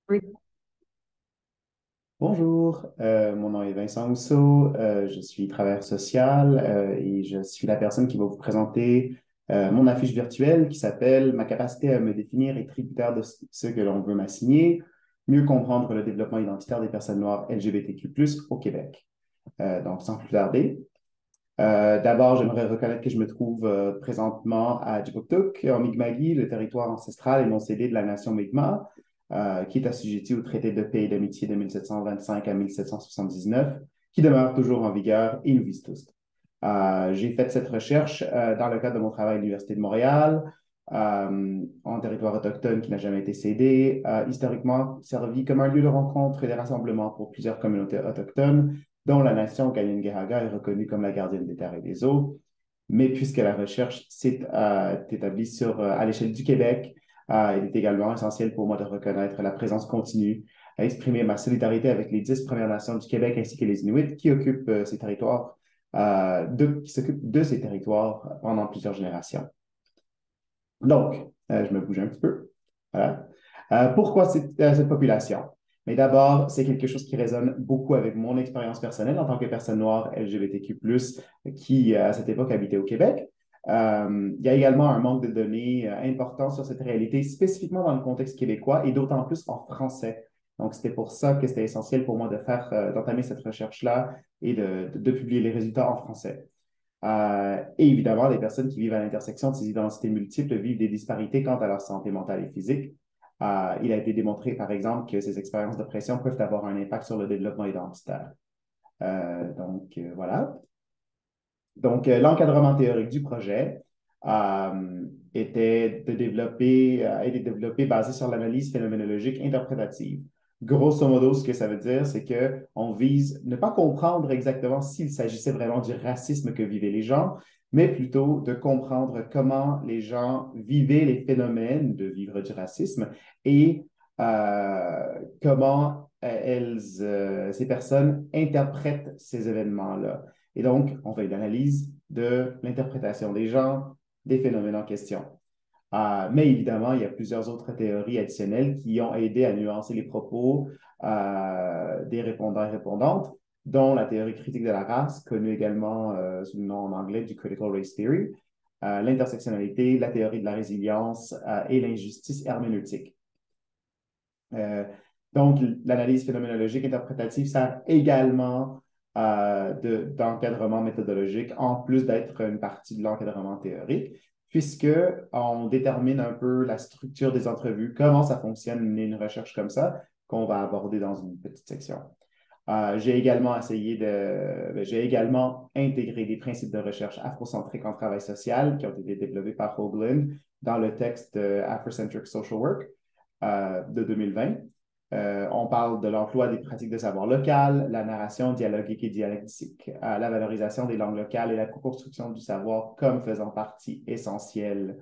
Oui. Bonjour, mon nom est Vincent Housseau, je suis travailleur social et je suis la personne qui va vous présenter mon affiche virtuelle qui s'appelle Ma capacité à me définir et tributaire de ce que l'on veut m'assigner, mieux comprendre le développement identitaire des personnes noires LGBTQ+ au Québec. Donc, sans plus tarder, d'abord, j'aimerais reconnaître que je me trouve présentement à Djibouti, en Mi'kmaq, le territoire ancestral et non cédé de la nation Mi'kmaq, qui est assujetti au traité de paix et d'amitié de 1725 à 1779, qui demeure toujours en vigueur et nous vise tous. J'ai fait cette recherche dans le cadre de mon travail à l'Université de Montréal, en territoire autochtone qui n'a jamais été cédé, historiquement servi comme un lieu de rencontre et de rassemblement pour plusieurs communautés autochtones, dont la nation Kanien'kehá:ka est reconnue comme la gardienne des terres et des eaux. Mais puisque la recherche s'est établie à l'échelle du Québec, il est également essentiel pour moi de reconnaître la présence continue, à exprimer ma solidarité avec les 10 Premières Nations du Québec ainsi que les Inuits qui occupent ces territoires, qui s'occupent de ces territoires pendant plusieurs générations. Donc, je me bouge un petit peu. Voilà. Pourquoi cette population? Mais d'abord, c'est quelque chose qui résonne beaucoup avec mon expérience personnelle en tant que personne noire LGBTQ+, qui à cette époque habitait au Québec. Il y a également un manque de données important sur cette réalité, spécifiquement dans le contexte québécois et d'autant plus en français. Donc, c'était pour ça que c'était essentiel pour moi d'entamer cette recherche-là et de publier les résultats en français. Et évidemment, les personnes qui vivent à l'intersection de ces identités multiples vivent des disparités quant à leur santé mentale et physique. Il a été démontré, par exemple, que ces expériences d'oppression peuvent avoir un impact sur le développement identitaire. Voilà. Donc, l'encadrement théorique du projet été développé basé sur l'analyse phénoménologique interprétative. Grosso modo, ce que ça veut dire, c'est qu'on vise ne pas comprendre exactement s'il s'agissait vraiment du racisme que vivaient les gens, mais plutôt de comprendre comment les gens vivaient les phénomènes de vivre du racisme et comment ces personnes interprètent ces événements-là. Et donc, on fait une analyse de l'interprétation des gens, des phénomènes en question. Mais évidemment, il y a plusieurs autres théories additionnelles qui ont aidé à nuancer les propos des répondants et répondantes, dont la théorie critique de la race, connue également sous le nom en anglais du Critical Race Theory, l'intersectionnalité, la théorie de la résilience et l'injustice herméneutique. Euh, donc, l'analyse phénoménologique interprétative sert également d'encadrement méthodologique, en plus d'être une partie de l'encadrement théorique, puisqu'on détermine un peu la structure des entrevues, comment ça fonctionne une recherche comme ça, qu'on va aborder dans une petite section. J'ai également intégré des principes de recherche afrocentriques en travail social qui ont été développés par Hoagland dans le texte Afrocentric Social Work de 2020. On parle de l'emploi des pratiques de savoir local, la narration dialogique et dialectique, la valorisation des langues locales et la co-construction du savoir comme faisant partie essentielle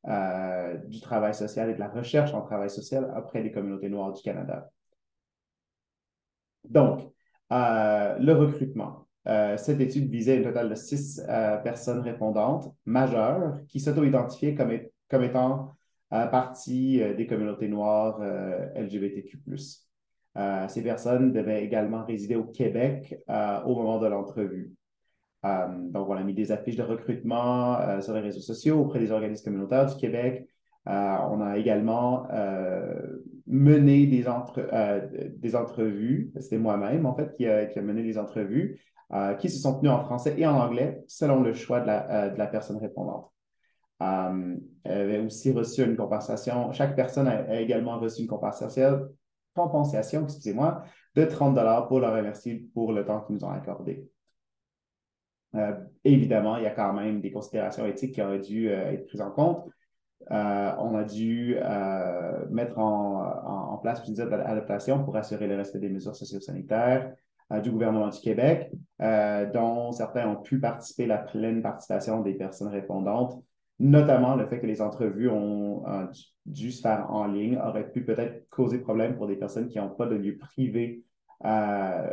du travail social et de la recherche en travail social auprès des communautés noires du Canada. Donc, le recrutement. Cette étude visait un total de 6 personnes répondantes majeures qui s'auto-identifiaient comme étant partie des communautés noires LGBTQ+. Ces personnes devaient également résider au Québec au moment de l'entrevue. Donc, on a mis des affiches de recrutement sur les réseaux sociaux auprès des organismes communautaires du Québec. On a également mené des entrevues. C'était moi-même, en fait, qui a mené les entrevues, qui se sont tenues en français et en anglais selon le choix de la personne répondante. Elle avait aussi reçu une compensation. Chaque personne a également reçu une compensation, excusez-moi, de 30 $ pour leur remercier pour le temps qu'ils nous ont accordé. Évidemment, il y a quand même des considérations éthiques qui auraient dû être prises en compte. On a dû mettre en place plusieurs adaptations pour assurer le respect des mesures socio-sanitaires du gouvernement du Québec, dont certains ont pu participer à la pleine participation des personnes répondantes, notamment le fait que les entrevues ont dû se faire en ligne aurait pu peut-être causer problème pour des personnes qui n'ont pas de lieu privé à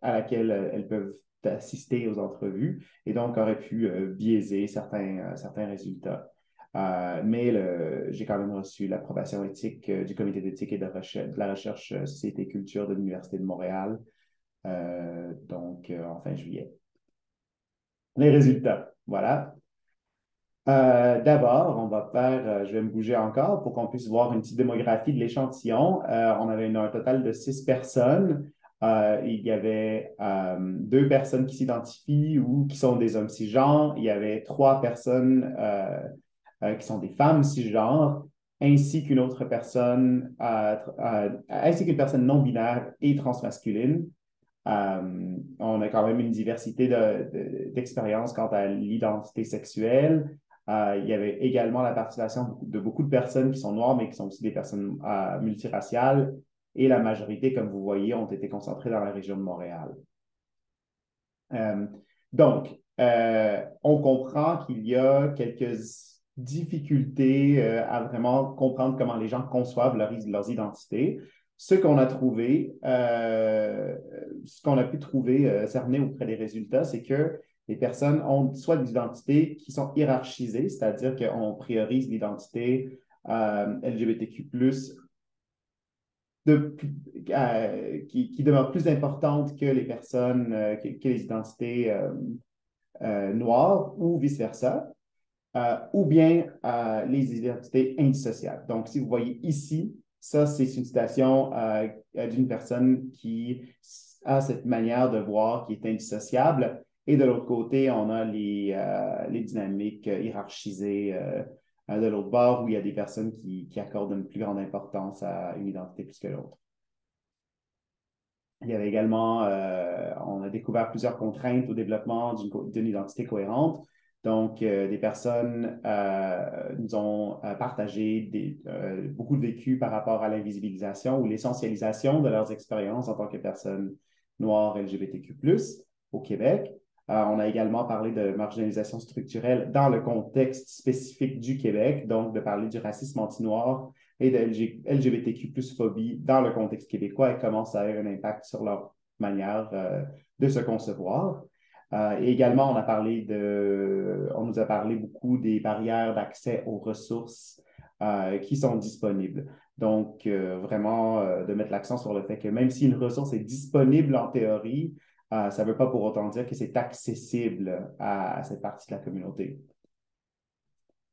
laquelle elles peuvent assister aux entrevues et donc aurait pu biaiser certains résultats. Mais j'ai quand même reçu l'approbation éthique du comité d'éthique et de la recherche Société et Culture de l'Université de Montréal, en fin juillet. Les résultats, voilà. D'abord, je vais me bouger encore pour qu'on puisse voir une petite démographie de l'échantillon. On avait un total de 6 personnes. Il y avait 2 personnes qui s'identifient ou qui sont des hommes cisgenres. Il y avait 3 personnes qui sont des femmes cisgenres, ainsi qu'une autre personne, ainsi qu'une personne non binaire et transmasculine. On a quand même une diversité d'expériences quant à l'identité sexuelle. Il y avait également la participation de beaucoup de personnes qui sont noires, mais qui sont aussi des personnes multiraciales. Et la majorité, comme vous voyez, ont été concentrées dans la région de Montréal. Euh, on comprend qu'il y a quelques difficultés à vraiment comprendre comment les gens conçoivent leurs identités. Ce qu'on a trouvé, ce qu'on a pu trouver cerné auprès des résultats, c'est que les personnes ont soit des identités qui sont hiérarchisées, c'est-à-dire qu'on priorise l'identité LGBTQ+, de, qui demeure plus importante que les personnes, que les identités noires ou vice-versa, ou bien les identités indissociables. Donc, si vous voyez ici, ça, c'est une citation d'une personne qui a cette manière de voir qui est indissociable. Et de l'autre côté, on a les dynamiques hiérarchisées de l'autre bord, où il y a des personnes qui accordent une plus grande importance à une identité plus que l'autre. Il y avait également, on a découvert plusieurs contraintes au développement d'une identité cohérente. Donc, des personnes nous ont partagé beaucoup de vécu par rapport à l'invisibilisation ou l'essentialisation de leurs expériences en tant que personnes noires LGBTQ+, au Québec. On a également parlé de marginalisation structurelle dans le contexte spécifique du Québec, donc de parler du racisme anti-noir et de LGBTQ+ phobie dans le contexte québécois et comment ça a un impact sur leur manière de se concevoir. Et également, on nous a parlé beaucoup des barrières d'accès aux ressources qui sont disponibles. Donc, vraiment, de mettre l'accent sur le fait que même si une ressource est disponible en théorie, ça ne veut pas pour autant dire que c'est accessible à cette partie de la communauté.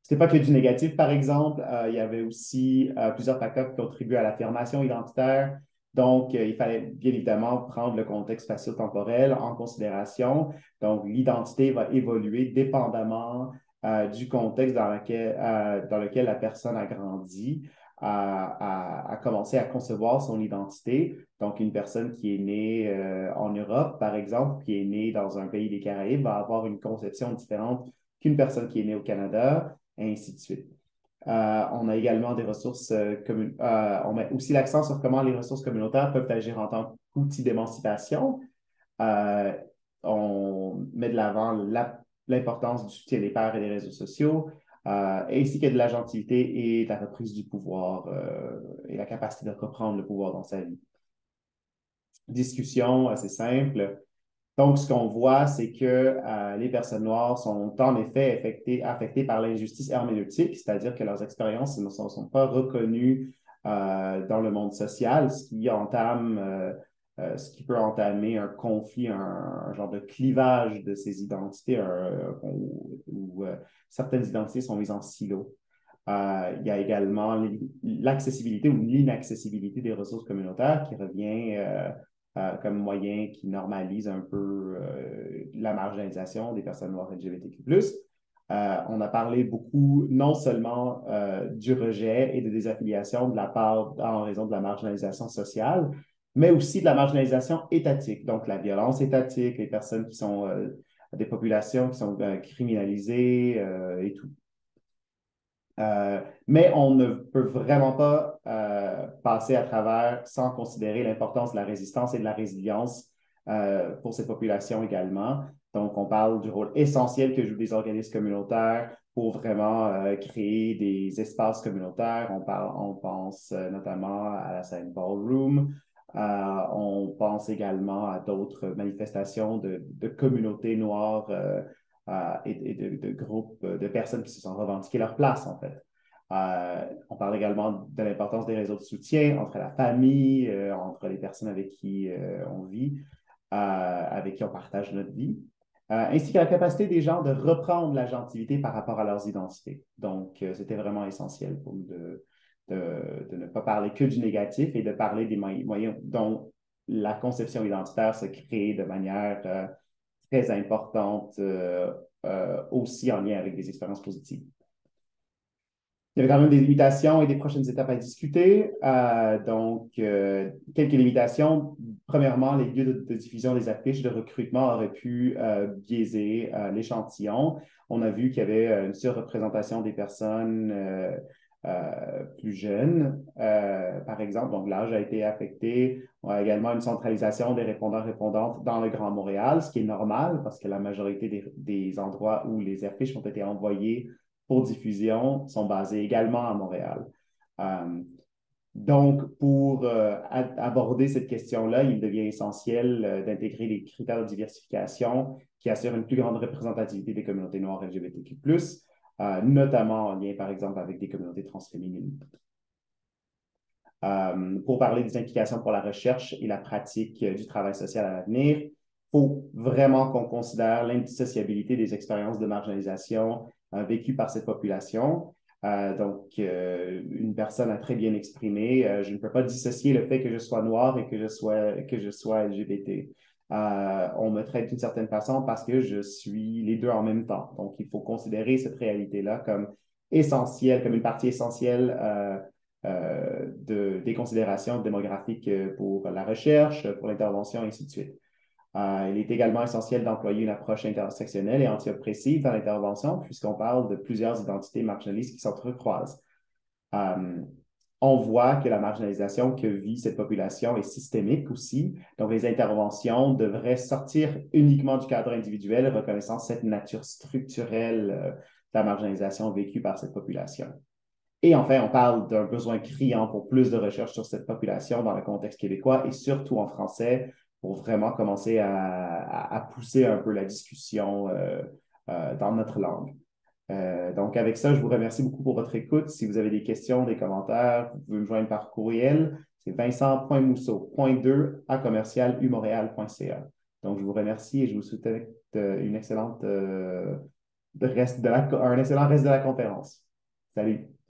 Ce n'est pas que du négatif, par exemple. Il y avait aussi plusieurs facteurs qui contribuent à l'affirmation identitaire. Donc, il fallait bien évidemment prendre le contexte spatio-temporel en considération. Donc, l'identité va évoluer dépendamment du contexte dans lequel la personne a grandi, a commencé à concevoir son identité. Donc, une personne qui est née en Europe, par exemple, qui est née dans un pays des Caraïbes, va avoir une conception différente qu'une personne qui est née au Canada, et ainsi de suite. On a également des ressources on met aussi l'accent sur comment les ressources communautaires peuvent agir en tant qu'outil d'émancipation. Euh, on met de l'avant l'importance du soutien des pairs et des réseaux sociaux, ainsi que de l'agentivité et de la reprise du pouvoir et la capacité de reprendre le pouvoir dans sa vie. Discussion assez simple. Donc, ce qu'on voit, c'est que les personnes noires sont en effet affectées par l'injustice herméneutique, c'est-à-dire que leurs expériences ne sont pas reconnues dans le monde social, ce qui peut entamer un conflit, un genre de clivage de ces identités où certaines identités sont mises en silo. Il y a également l'accessibilité ou l'inaccessibilité des ressources communautaires qui revient comme moyen qui normalise un peu la marginalisation des personnes noires LGBTQ+. On a parlé beaucoup non seulement du rejet et de désaffiliation de la part en raison de la marginalisation sociale, mais aussi de la marginalisation étatique, donc la violence étatique, les personnes qui sont des populations qui sont criminalisées et tout. Mais on ne peut vraiment pas passer à travers sans considérer l'importance de la résistance et de la résilience pour ces populations également. Donc, on parle du rôle essentiel que jouent des organismes communautaires pour vraiment créer des espaces communautaires. On pense notamment à la scène Ballroom. On pense également à d'autres manifestations de communautés noires et de groupes de personnes qui se sont revendiquées leur place, en fait. On parle également de l'importance des réseaux de soutien entre la famille, entre les personnes avec qui on vit, avec qui on partage notre vie, ainsi que la capacité des gens de reprendre l'agentivité par rapport à leurs identités. Donc, c'était vraiment essentiel pour nous de ne pas parler que du négatif et de parler des moyens dont la conception identitaire se crée de manière très importante, aussi en lien avec des expériences positives. Il y avait quand même des limitations et des prochaines étapes à discuter. Quelques limitations. Premièrement, les lieux de diffusion des affiches de recrutement auraient pu biaiser l'échantillon. On a vu qu'il y avait une surreprésentation des personnes plus jeunes, par exemple. Donc, l'âge a été affecté. On a également une centralisation des répondants-répondantes dans le Grand Montréal, ce qui est normal parce que la majorité des endroits où les affiches ont été envoyées pour diffusion sont basés également à Montréal. Donc, pour aborder cette question-là, il devient essentiel d'intégrer des critères de diversification qui assurent une plus grande représentativité des communautés noires LGBTQ+, notamment en lien, par exemple, avec des communautés transféminines. Pour parler des implications pour la recherche et la pratique du travail social à l'avenir, il faut vraiment qu'on considère l'indissociabilité des expériences de marginalisation vécues par cette population. Une personne a très bien exprimé, je ne peux pas dissocier le fait que je sois noir et que je sois LGBT. On me traite d'une certaine façon parce que je suis les deux en même temps. Donc, il faut considérer cette réalité-là comme essentielle, comme une partie essentielle des considérations démographiques pour la recherche, pour l'intervention, et ainsi de suite. Il est également essentiel d'employer une approche intersectionnelle et anti-oppressive dans l'intervention, puisqu'on parle de plusieurs identités marginalistes qui s'entrecroisent. On voit que la marginalisation que vit cette population est systémique aussi. Donc, les interventions devraient sortir uniquement du cadre individuel, reconnaissant cette nature structurelle de la marginalisation vécue par cette population. Et enfin, on parle d'un besoin criant pour plus de recherche sur cette population dans le contexte québécois et surtout en français pour vraiment commencer à pousser un peu la discussion dans notre langue. Donc, avec ça, je vous remercie beaucoup pour votre écoute. Si vous avez des questions, des commentaires, vous pouvez me joindre par courriel. C'est vincent.mousseau.2@commercialumontréal.ca. Donc, je vous remercie et je vous souhaite une excellente, un excellent reste de la conférence. Salut!